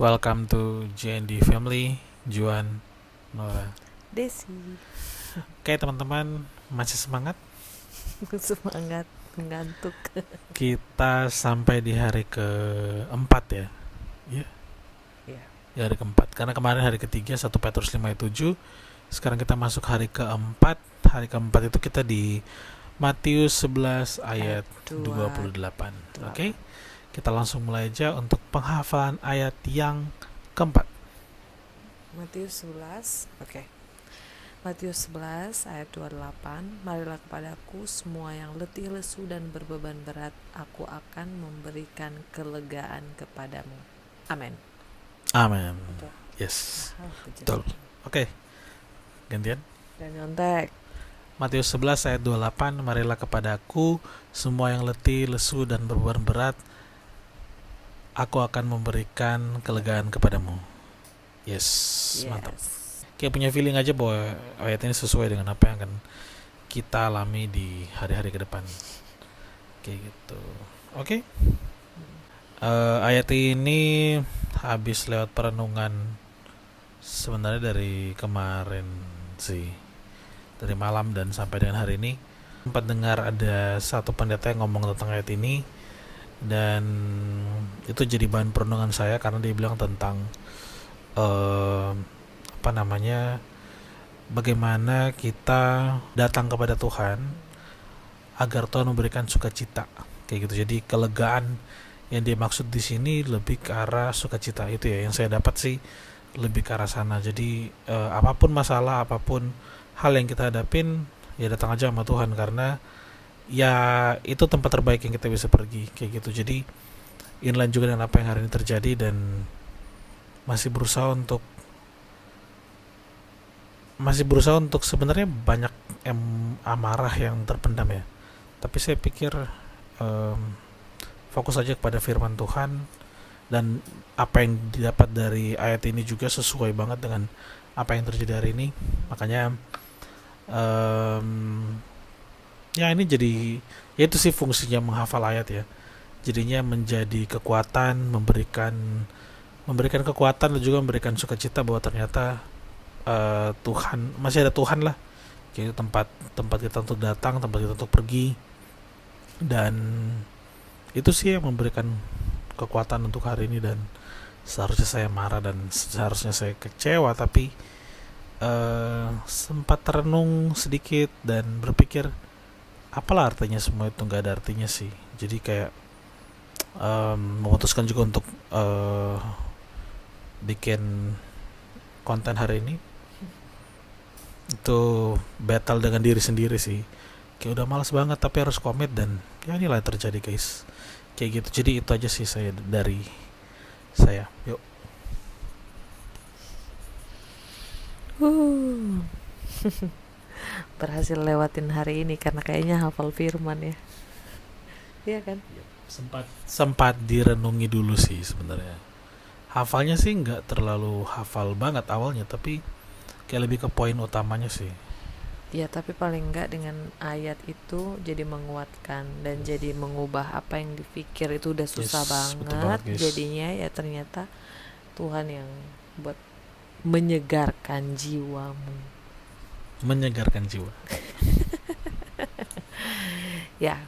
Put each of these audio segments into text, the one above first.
Welcome to JND Family, Juan, Nora. Desi. Oke teman-teman, masih semangat? Semangat, ngantuk. Kita sampai di hari keempat ya. Iya, Ya. di hari keempat. Karena kemarin hari ketiga 1 Petrus 5:7. Sekarang kita masuk hari keempat. Hari keempat itu kita di Matius 11 ayat 28. Oke, kita langsung mulai aja untuk penghafalan ayat yang keempat. Matius 11. Oke. Matius 11 ayat 28. Marilah kepadaku semua yang letih lesu dan berbeban berat, aku akan memberikan kelegaan kepadamu. Amin. Amin. Betul. Yes. Puji Betul. Tuhan. Oke, gantian. Dan nyontek. Matius 11 ayat 28, marilah kepadaku semua yang letih, lesu, dan berbeban berat, aku akan memberikan kelegaan kepadamu. Yes, mantap. Kayak punya feeling aja bahwa ayat ini sesuai dengan apa yang akan kita alami di hari-hari ke depan. Kayak gitu. Oke. Ayat ini habis lewat perenungan sebenarnya dari kemarin sih, dari malam dan sampai dengan hari ini. Sempat dengar ada satu pendeta yang ngomong tentang ayat ini, dan itu jadi bahan perenungan saya karena dia bilang tentang bagaimana kita datang kepada Tuhan agar Tuhan memberikan sukacita kayak gitu. Jadi kelegaan yang dia maksud di sini lebih ke arah sukacita, itu ya yang saya dapat sih, lebih ke arah sana. Jadi apapun masalah, apapun hal yang kita hadapin, ya datang aja sama Tuhan, karena ya itu tempat terbaik yang kita bisa pergi kayak gitu. Jadi inline juga dengan apa yang hari ini terjadi, dan masih berusaha untuk sebenarnya banyak amarah yang terpendam ya. Tapi saya pikir fokus aja kepada firman Tuhan, dan apa yang didapat dari ayat ini juga sesuai banget dengan apa yang terjadi hari ini. Makanya ya ini jadi, ya itu sih fungsinya menghafal ayat ya. Jadinya menjadi kekuatan, memberikan kekuatan dan juga memberikan sukacita bahwa ternyata Tuhan, masih ada Tuhan lah. Kayak tempat kita untuk datang, tempat kita untuk pergi, dan itu sih yang memberikan kekuatan untuk hari ini. Dan seharusnya saya marah dan seharusnya saya kecewa, tapi sempat terenung sedikit dan berpikir apalah artinya semua itu. Nggak ada artinya sih. Jadi kayak memutuskan juga untuk bikin konten hari ini itu battle dengan diri sendiri sih. Kayak udah malas banget tapi harus komit, dan ya inilah yang terjadi guys. Kayak gitu. Jadi itu aja sih dari saya. Yuk. Berhasil lewatin hari ini karena kayaknya hafal firman ya. Iya kan? Sempat direnungi dulu sih sebenarnya. Hafalnya sih nggak terlalu hafal banget awalnya, tapi kayak lebih ke poin utamanya sih. Ya, tapi paling enggak dengan ayat itu jadi menguatkan dan jadi mengubah apa yang dipikir itu udah susah banget. Jadinya ya ternyata Tuhan yang buat menyegarkan jiwamu. Menyegarkan jiwa. Ya,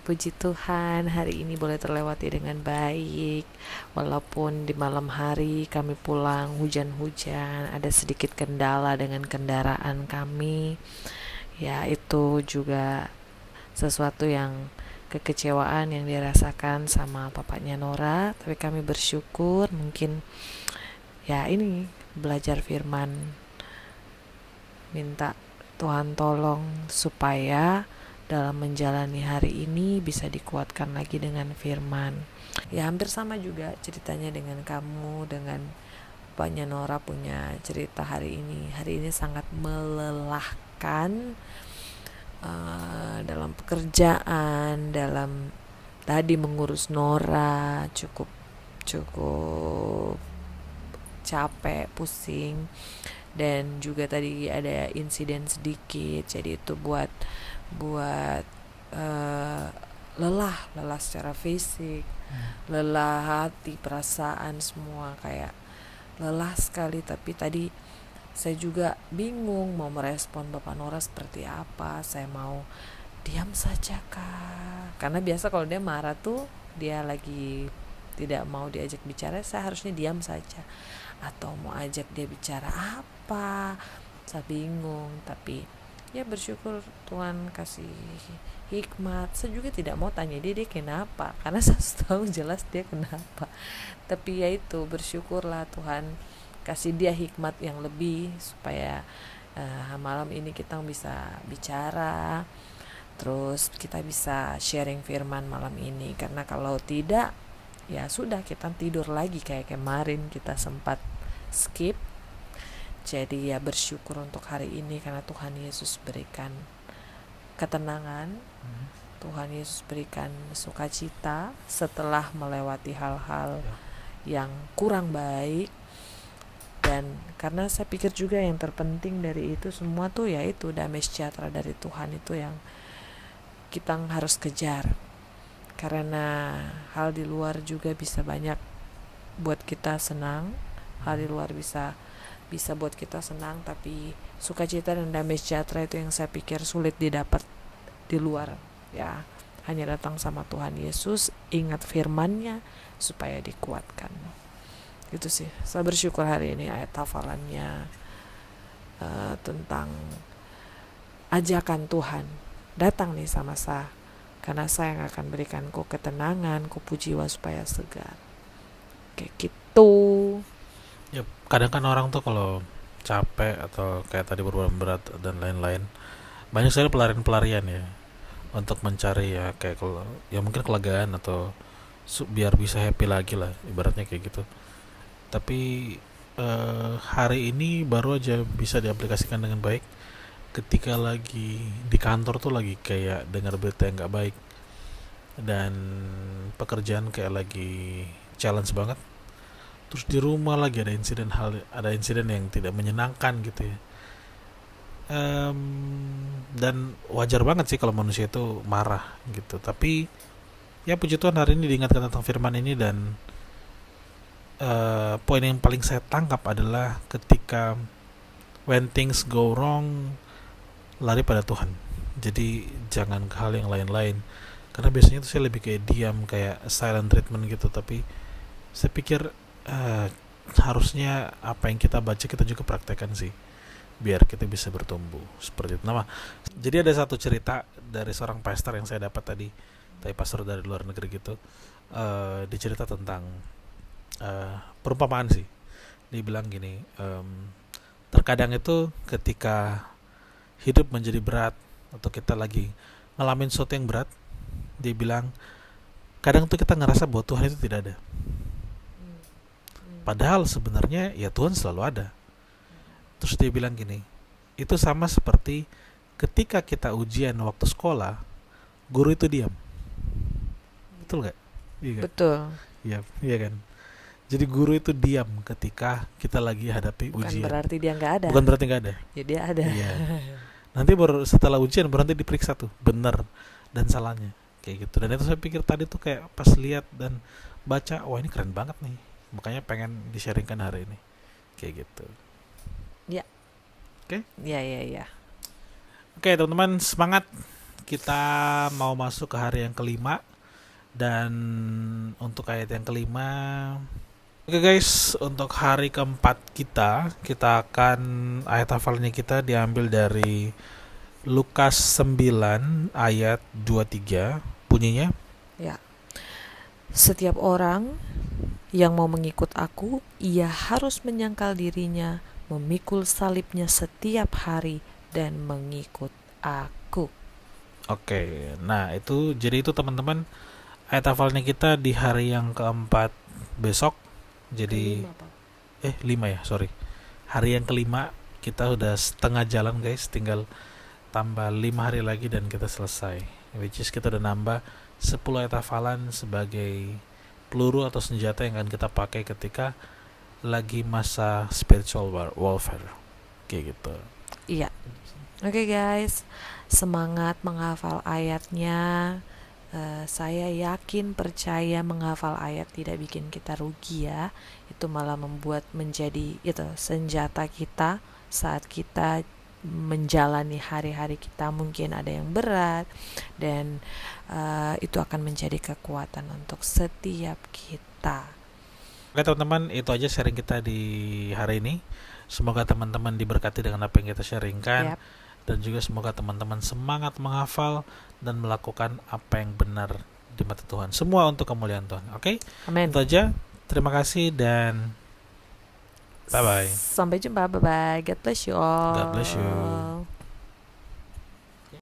puji Tuhan hari ini boleh terlewati dengan baik. Walaupun di malam hari kami pulang hujan-hujan, ada sedikit kendala dengan kendaraan kami. Ya, itu juga sesuatu yang kekecewaan yang dirasakan sama papanya Nora. Tapi kami bersyukur, mungkin ya ini belajar firman, minta Tuhan tolong supaya dalam menjalani hari ini bisa dikuatkan lagi dengan firman. Ya hampir sama juga ceritanya dengan kamu, dengan Papanya Nora punya cerita hari ini. Hari ini sangat melelahkan dalam pekerjaan, dalam tadi mengurus Nora, cukup capek, pusing, dan juga tadi ada insiden sedikit, jadi itu buat lelah secara fisik. lelah hati, perasaan semua kayak lelah sekali. Tapi tadi saya juga bingung mau merespon Bapak Nora seperti apa. Saya mau diam saja kah? Karena biasa kalau dia marah tuh, dia lagi tidak mau diajak bicara, saya harusnya diam saja. Atau mau ajak dia bicara apa, saya bingung. Tapi ya bersyukur Tuhan kasih hikmat. Saya juga tidak mau tanya dia kenapa, karena saya tahu jelas dia kenapa. Tapi ya itu, bersyukurlah Tuhan kasih dia hikmat yang lebih supaya malam ini kita bisa bicara, terus kita bisa sharing firman malam ini. Karena kalau tidak, ya sudah, kita tidur lagi kayak kemarin kita sempat skip. Jadi ya bersyukur untuk hari ini karena Tuhan Yesus berikan ketenangan, Tuhan Yesus berikan sukacita setelah melewati hal-hal yang kurang baik. Dan karena saya pikir juga yang terpenting dari itu semua tuh yaitu damai sejahtera dari Tuhan, itu yang kita harus kejar. Karena hal di luar juga bisa banyak buat kita senang, hal di luar bisa buat kita senang, tapi sukacita dan damai sejahtera itu yang saya pikir sulit didapat di luar. Ya, hanya datang sama Tuhan Yesus, ingat firman-Nya supaya dikuatkan. Itu sih, saya bersyukur hari ini ayat hafalannya tentang ajakan Tuhan datang nih sama saya, karena saya yang akan berikan kau ketenangan, kau jiwa supaya segar. Kayak gitu. Ya, kadang kan orang tuh kalau capek atau kayak tadi beban berat dan lain-lain, banyak sekali pelarian-pelarian ya untuk mencari ya kayak ya mungkin kelegaan atau biar bisa happy lagi lah, ibaratnya kayak gitu. Tapi hari ini baru aja bisa diaplikasikan dengan baik ketika lagi di kantor tuh lagi kayak dengar berita yang nggak baik dan pekerjaan kayak lagi challenge banget. Terus di rumah lagi ada insiden yang tidak menyenangkan gitu ya. Dan wajar banget sih kalau manusia itu marah gitu. Tapi ya puji Tuhan hari ini diingatkan tentang firman ini, dan poin yang paling saya tangkap adalah ketika when things go wrong, lari pada Tuhan. Jadi jangan ke hal yang lain-lain. Karena biasanya itu saya lebih kayak diam, kayak silent treatment gitu. Tapi saya pikir harusnya apa yang kita baca kita juga praktekkan sih, biar kita bisa bertumbuh seperti itu. Nah, jadi ada satu cerita dari seorang pastor yang saya dapat tadi, pastor dari luar negeri gitu. Dicerita tentang perumpamaan sih. Dia bilang gini, terkadang itu ketika hidup menjadi berat atau kita lagi ngalamin sesuatu yang berat, dia bilang kadang tuh kita ngerasa bahwa Tuhan itu tidak ada. Padahal sebenarnya ya Tuhan selalu ada. Terus dia bilang gini, itu sama seperti ketika kita ujian waktu sekolah, guru itu diam. Betul gak? Iya gak? Betul. Iya kan. Jadi guru itu diam ketika kita lagi hadapi Bukan ujian. berarti dia nggak ada. Bukan berarti nggak ada. Ya dia ada. Iya. Nanti baru setelah ujian berarti diperiksa tuh benar dan salahnya kayak gitu. Dan itu saya pikir tadi tuh kayak pas lihat dan baca, wah ini keren banget nih. Makanya pengen di-sharingkan hari ini kayak gitu. Ya. Oke? Ya. Oke, teman-teman, semangat. Kita mau masuk ke hari yang kelima. Dan untuk ayat yang kelima, oke guys, untuk hari keempat kita akan ayat hafalnya kita diambil dari Lukas 9 ayat 23. Bunyinya, Ya. Setiap orang yang mau mengikut aku, ia harus menyangkal dirinya, memikul salibnya setiap hari, dan mengikut aku. Oke, nah itu jadi itu teman-teman ayat hafalnya kita di hari yang keempat besok. Jadi 5 ya, sorry. Hari yang kelima kita udah setengah jalan guys, tinggal tambah 5 hari lagi dan kita selesai. Which is kita udah nambah 10 ayat hafalan sebagai peluru atau senjata yang akan kita pakai ketika lagi masa spiritual warfare kayak gitu. Iya. Oke guys, semangat menghafal ayatnya, Saya yakin, percaya, menghafal ayat tidak bikin kita rugi ya. Itu malah membuat menjadi itu senjata kita saat kita menjalani hari-hari kita, mungkin ada yang berat, dan itu akan menjadi kekuatan untuk setiap kita. Oke teman-teman, itu aja sharing kita di hari ini. Semoga teman-teman diberkati dengan apa yang kita sharingkan. Yap. Dan juga semoga teman-teman semangat menghafal dan melakukan apa yang benar di mata Tuhan. Semua untuk kemuliaan Tuhan. Oke? Amin. Itu aja. Terima kasih dan bye-bye. Sampai jumpa. Bye-bye. God bless you all. God bless you.